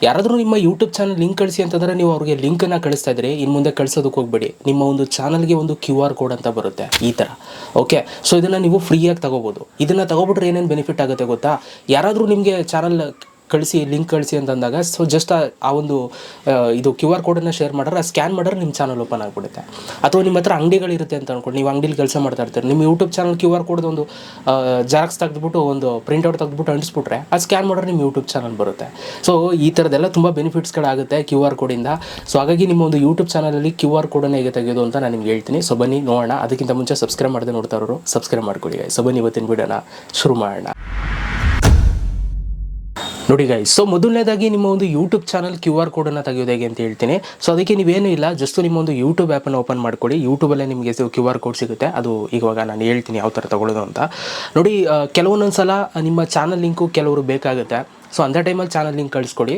ಯಾರಾದರೂ ನಿಮ್ಮ YouTube channel link ಕಳಿಸಿ ಅಂತಂದರೆ ನೀವು ಅವ್ರಿಗೆ ಲಿಂಕನ್ನು ಕಳಿಸ್ತಾ ಇದ್ರಿ, ಇನ್ನು ಮುಂದೆ ಕಳಿಸೋದಕ್ಕೆ ಹೋಗಬೇಡಿ. ನಿಮ್ಮ ಒಂದು ಚಾನಲ್ಗೆ ಒಂದು QR ಕೋಡ್ ಅಂತ ಬರುತ್ತೆ ಈ ಥರ. ಓಕೆ, ಸೊ ಇದನ್ನು ನೀವು ಫ್ರೀಯಾಗಿ ತಗೋಬೋದು. ಇದನ್ನು ತಗೊಬಿಟ್ರೆ ಏನೇನು ಬೆನಿಫಿಟ್ ಆಗುತ್ತೆ ಗೊತ್ತಾ? ಯಾರಾದರೂ ನಿಮಗೆ ಚಾನಲ್ ಕಳಿಸಿ ಲಿಂಕ್ ಕಳಿಸಿ ಅಂತಂದಾಗ ಸೊ ಜಸ್ಟ್ ಆ ಒಂದು ಇದು QR ಕೋಡನ್ನು ಶೇರ್ ಮಾಡಿದ್ರೆ ಸ್ಕ್ಯಾನ್ ಮಾಡಿದ್ರೆ ನಿಮ್ಮ ಚಾನಲ್ ಓಪನ್ ಆಗಿಬಿಡುತ್ತೆ. ಅಥವಾ ನಿಮ್ಮ ಹತ್ರ ಅಂಗಡಿಗಳಿರುತ್ತೆ ಅಂತ ಅಂದ್ಕೊಂಡು ನೀವು ಅಂಗಡಿಲಿ ಕೆಲಸ ಮಾಡ್ತಾ ಇರ್ತೀರಿ, ನಿಮ್ಮ ಯೂಟ್ಯೂಬ್ ಚಾನಲ್ QR ಕೋಡ್ ಒಂದು ಜೆರಾಕ್ಸ್ ತೆಗೆದುಬಿಟ್ಟು ಒಂದು ಪ್ರಿಂಟ್ಔಟ್ ತೆಗೆದುಬಿಟ್ಟು ಅಂಟಿಸ್ಬಿಟ್ರೆ ಅದು ಸ್ಕ್ಯಾನ್ ಮಾಡಿದ್ರೆ ನಿಮ್ಮ ಯೂಟ್ಯೂಬ್ ಚಾನಲ್ ಬರುತ್ತೆ. ಸೊ ಈ ಥರದ್ದೆಲ್ಲ ತುಂಬ ಬೆನಿಫಿಟ್ಸ್ಗಳಾಗುತ್ತೆ QR ಕೋಡಿಂದ. ಸೊ ಹಾಗಾಗಿ ನಿಮ್ಮ ಒಂದು ಯೂಟ್ಯೂಬ್ ಚಾನಲಲ್ಲಿ QR ಕೋಡನ್ನು ಹೇಗೆ ತೆಗೆಯೋದು ಅಂತ ನಾನು ನಿಮ್ಗೆ ಹೇಳ್ತೀನಿ. ಸೊ ಬನ್ನಿ ನೋಡೋಣ. ಅದಕ್ಕಿಂತ ಮುಂಚೆ ಸಬ್ಸ್ಕ್ರೈಬ್ ಮಾಡದೆ ನೋಡ್ತಾ ಇರೋರು ಸಬ್ಸ್ಕ್ರೈಬ್ ಮಾಡ್ಕೊಳ್ಳಿ. ಸೊ ಬನ್ನಿ ಇವತ್ತಿನ ವಿಡಿಯೋನ ಶುರು ಮಾಡೋಣ. ನೋಡಿ ಗೈಸ್, ಸೊ ಮೊದಲನೇದಾಗಿ ನಿಮ್ಮ ಒಂದು ಯೂಟ್ಯೂಬ್ ಚಾನಲ್ QR ಕೋಡನ್ನು ತೆಗೆಯೋದು ಹೇಗೆ ಅಂತ ಹೇಳ್ತೀನಿ. ಸೊ ಅದಕ್ಕೆ ನೀವೇನು ಇಲ್ಲ, ಜಸ್ಟ್ ನಿಮ್ಮ ಒಂದು ಯೂಟ್ಯೂಬ್ ಆ್ಯಪನ್ನು ಓಪನ್ ಮಾಡ್ಕೊಳ್ಳಿ. ಯೂಟ್ಯೂಬಲ್ಲೇ ನಿಮಗೆ QR ಕೋಡ್ ಸಿಗುತ್ತೆ. ಅದು ಇವಾಗ ನಾನು ಹೇಳ್ತೀನಿ ಯಾವ ಥರ ತೊಗೊಳ್ಳೋದು ಅಂತ. ನೋಡಿ, ಕೆಲವೊಂದೊಂದು ಸಲ ನಿಮ್ಮ ಚಾನಲ್ ಲಿಂಕು ಕೆಲವರು ಬೇಕಾಗುತ್ತೆ. ಸೊ ಅಂಥ ಟೈಮಲ್ಲಿ ಚಾನಲ್ ಲಿಂಕ್ ಕಳಿಸ್ಕೊಡಿ.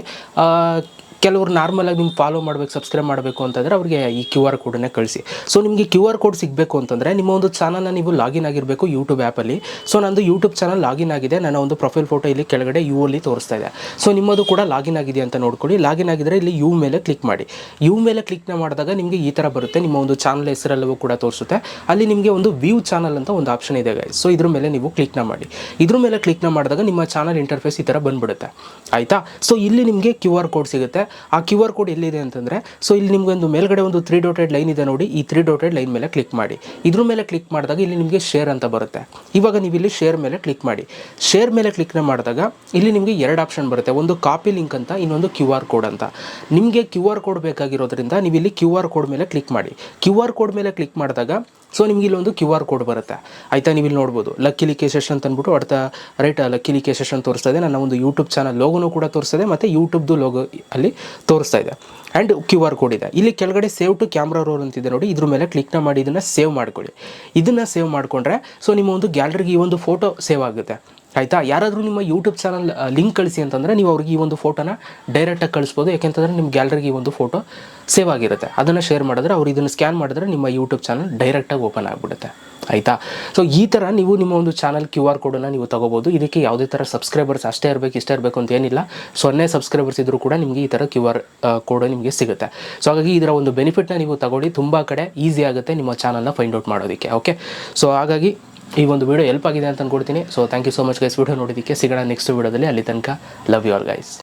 ಕೆಲವರು ನಾರ್ಮಲಾಗಿ ನಿಮ್ಗೆ ಫಾಲೋ ಮಾಡಬೇಕು, ಸಬ್ಸ್ಕ್ರೈಬ್ ಮಾಡಬೇಕು ಅಂತಂದರೆ ಅವ್ರಿಗೆ ಈ QR ಕೋಡನ್ನೇ ಕಳಿಸಿ. ಸೊ ನಿಮಗೆ QR ಕೋಡ್ ಸಿಗಬೇಕು ಅಂತಂದರೆ ನಿಮ್ಮ ಒಂದು ಚಾನಲ್ನ ನೀವು ಲಾಗಿನ್ ಆಗಿರಬೇಕು ಯೂಟ್ಯೂಬ್ ಆ್ಯಪಲ್ಲಿ. ಸೊ ನಂದು ಯೂಟ್ಯೂಬ್ ಚಾನಲ್ ಲಾಗಿನ್ ಆಗಿದೆ. ನನ್ನ ಒಂದು ಪ್ರೊಫೈಲ್ ಫೋಟೋ ಇಲ್ಲಿ ಕೆಳಗಡೆ ಯು ಅಲ್ಲಿ ತೋರಿಸ್ತಾ ಇದೆ. ಸೊ ನಿಮ್ಮದು ಕೂಡ ಲಾಗಿನ್ ಆಗಿದೆ ಅಂತ ನೋಡ್ಕೊಳ್ಳಿ. ಲಾಗಿನ್ ಆಗಿದ್ದರೆ ಇಲ್ಲಿ ಯು ಮೇಲೆ ಕ್ಲಿಕ್ ಮಾಡಿ. ಯು ಮೇಲೆ ಕ್ಲಿಕ್ನ ಮಾಡಿದಾಗ ನಿಮಗೆ ಈ ಥರ ಬರುತ್ತೆ. ನಿಮ್ಮ ಒಂದು ಚಾನಲ್ ಹೆಸರೆಲ್ಲವೂ ಕೂಡ ತೋರಿಸುತ್ತೆ. ಅಲ್ಲಿ ನಿಮಗೆ ಒಂದು ವ್ಯೂ ಚಾನಲ್ ಅಂತ ಒಂದು ಆಪ್ಷನ್ ಇದೆ ಗೈಸ್. ಸೊ ಇದ್ರ ಮೇಲೆ ನೀವು ಕ್ಲಿಕ್ನ ಮಾಡಿ. ಇದ್ರ ಮೇಲೆ ಕ್ಲಿಕ್ನ ಮಾಡಿದಾಗ ನಿಮ್ಮ ಚಾನಲ್ ಇಂಟರ್ಫೇಸ್ ಈ ಥರ ಬಂದುಬಿಡುತ್ತೆ, ಆಯಿತಾ. ಸೊ ಇಲ್ಲಿ ನಿಮಗೆ QR ಕೋಡ್ ಸಿಗುತ್ತೆ. ಆ QR ಕೋಡ್ ಎಲ್ಲಿದೆ ಅಂತಂದರೆ, ಸೊ ಇಲ್ಲಿ ನಿಮಗೆ ಒಂದು ಮೇಲ್ಗಡೆ ಒಂದು 3 ಡಾಟೆಡ್ ಲೈನ್ ಇದೆ ನೋಡಿ. ಈ 3 ಡಾಟೆಡ್ ಲೈನ್ ಮೇಲೆ ಕ್ಲಿಕ್ ಮಾಡಿ. ಇದ್ರ ಮೇಲೆ ಕ್ಲಿಕ್ ಮಾಡಿದಾಗ ಇಲ್ಲಿ ನಿಮಗೆ ಶೇರ್ ಅಂತ ಬರುತ್ತೆ. ಇವಾಗ ನೀವು ಇಲ್ಲಿ ಶೇರ್ ಮೇಲೆ ಕ್ಲಿಕ್ ಮಾಡಿ. ಶೇರ್ ಮೇಲೆ ಕ್ಲಿಕ್ನ ಮಾಡಿದಾಗ ಇಲ್ಲಿ ನಿಮಗೆ 2 ಆಪ್ಷನ್ ಬರುತ್ತೆ. ಒಂದು ಕಾಪಿ ಲಿಂಕ್ ಅಂತ, ಇನ್ನೊಂದು QR ಕೋಡ್ ಅಂತ. ನಿಮಗೆ QR ಕೋಡ್ ಬೇಕಾಗಿರೋದ್ರಿಂದ ನೀವು ಇಲ್ಲಿ QR ಕೋಡ್ ಮೇಲೆ ಕ್ಲಿಕ್ ಮಾಡಿ. QR ಕೋಡ್ ಮೇಲೆ ಕ್ಲಿಕ್ ಮಾಡಿದಾಗ ಸೊ ನಿಮಗೆ ಇಲ್ಲೊಂದು QR ಕೋಡ್ ಬರುತ್ತೆ, ಆಯಿತಾ. ನೀವು ಇಲ್ಲಿ ನೋಡ್ಬೋದು ಲಕ್ಕಿಲಿ ಕೇಸೆಸ್ ಅಂತ ಅಂದ್ಬಿಟ್ಟು ಅರ್ಥ ರೈಟ್. ಲಕ್ಕಿಲಿ ಕೇಸೆಸ್ ಅಂತ ತೋರಿಸ್ತಾ ಇದೆ. ನನ್ನ ಒಂದು ಯೂಟ್ಯೂಬ್ ಚಾನಲ್ ಲೋಗೋನು ಕೂಡ ತೋರಿಸ್ತಾ ಇದೆ ಮತ್ತು ಯೂಟ್ಯೂಬ್ದು ಲೋಗೋ ಅಲ್ಲಿ ತೋರಿಸ್ತಾ ಇದೆ. ಆ್ಯಂಡ್ QR ಕೋಡ್ ಇದೆ. ಇಲ್ಲಿ ಕೆಳಗಡೆ ಸೇವ್ ಟು ಕ್ಯಾಮ್ರಾ ರೋಲ್ ಅಂತಿದೆ ನೋಡಿ. ಇದ್ರ ಮೇಲೆ ಕ್ಲಿಕ್ನ ಮಾಡಿ ಇದನ್ನು ಸೇವ್ ಮಾಡ್ಕೊಳ್ಳಿ. ಇದನ್ನು ಸೇವ್ ಮಾಡಿಕೊಂಡ್ರೆ ಸೊ ನಿಮ್ಮ ಒಂದು ಗ್ಯಾಲರಿಗೆ ಈ ಒಂದು ಫೋಟೋ ಸೇವ್ ಆಗುತ್ತೆ, ಆಯಿತಾ. ಯಾರಾದರೂ ನಿಮ್ಮ ಯೂಟ್ಯೂಬ್ ಚಾನಲ್ ಲಿಂಕ್ ಕಳಿಸಿ ಅಂತಂದರೆ ನೀವು ಅವ್ರಿಗೆ ಈ ಒಂದು ಫೋಟೋನ ಡೈರೆಕ್ಟಾಗಿ ಕಳಿಸ್ಬೋದು. ಯಾಕೆಂತಂದರೆ ನಿಮ್ಮ ಗ್ಯಾಲರಿಗೆ ಈ ಒಂದು ಫೋಟೋ ಸೇವ್ ಆಗಿರುತ್ತೆ. ಅದನ್ನು ಶೇರ್ ಮಾಡಿದ್ರೆ ಅವ್ರು ಇದನ್ನು ಸ್ಕ್ಯಾನ್ ಮಾಡಿದ್ರೆ ನಿಮ್ಮ ಯೂಟ್ಯೂಬ್ ಚಾನಲ್ ಡೈರೆಕ್ಟಾಗಿ ಓಪನ್ ಆಗಿಬಿಡುತ್ತೆ, ಆಯಿತಾ. ಸೊ ಈ ಥರ ನೀವು ನಿಮ್ಮ ಒಂದು ಚಾನಲ್ QR ಕೋಡನ್ನು ನೀವು ತೊಗೋಬೋದು. ಇದಕ್ಕೆ ಯಾವುದೇ ಥರ ಸಬ್ಸ್ಕ್ರೈಬರ್ಸ್ ಅಷ್ಟೇ ಇರಬೇಕು ಇಷ್ಟೇ ಇರಬೇಕು ಅಂತ ಏನಿಲ್ಲ. 0 ಸಬ್ಸ್ಕ್ರೈಬರ್ಸ್ ಇದ್ದರೂ ಕೂಡ ನಿಮಗೆ ಈ ಥರ QR ಕೋಡ್ ನಿಮಗೆ ಸಿಗುತ್ತೆ. ಸೊ ಹಾಗಾಗಿ ಇದರ ಒಂದು ಬೆನಿಫಿಟ್ನ ನೀವು ತಗೊಳ್ಳಿ. ತುಂಬ ಕಡೆ ಈಸಿ ಆಗುತ್ತೆ ನಿಮ್ಮ ಚಾನಲ್ನ ಫೈಂಡ್ ಔಟ್ ಮಾಡೋದಕ್ಕೆ. ಓಕೆ, ಸೊ ಹಾಗಾಗಿ ಈ ಒಂದು ವಿಡಿಯೋ ಹೆಲ್ಪ್ ಆಗಿದೆ ಅಂತ ಅಂದ್ಕೊಡ್ತೀನಿ. So thank you so much guys video ನೋಡೋದಕ್ಕೆ. ಸಿಗೋಣ ನೆಕ್ಸ್ಟ್ ವಿಡಿಯೋದಲ್ಲಿ. ಅಲ್ಲಿ ತನಕ ಲವ್ ಯು ಆಲ್ ಗೈಸ್.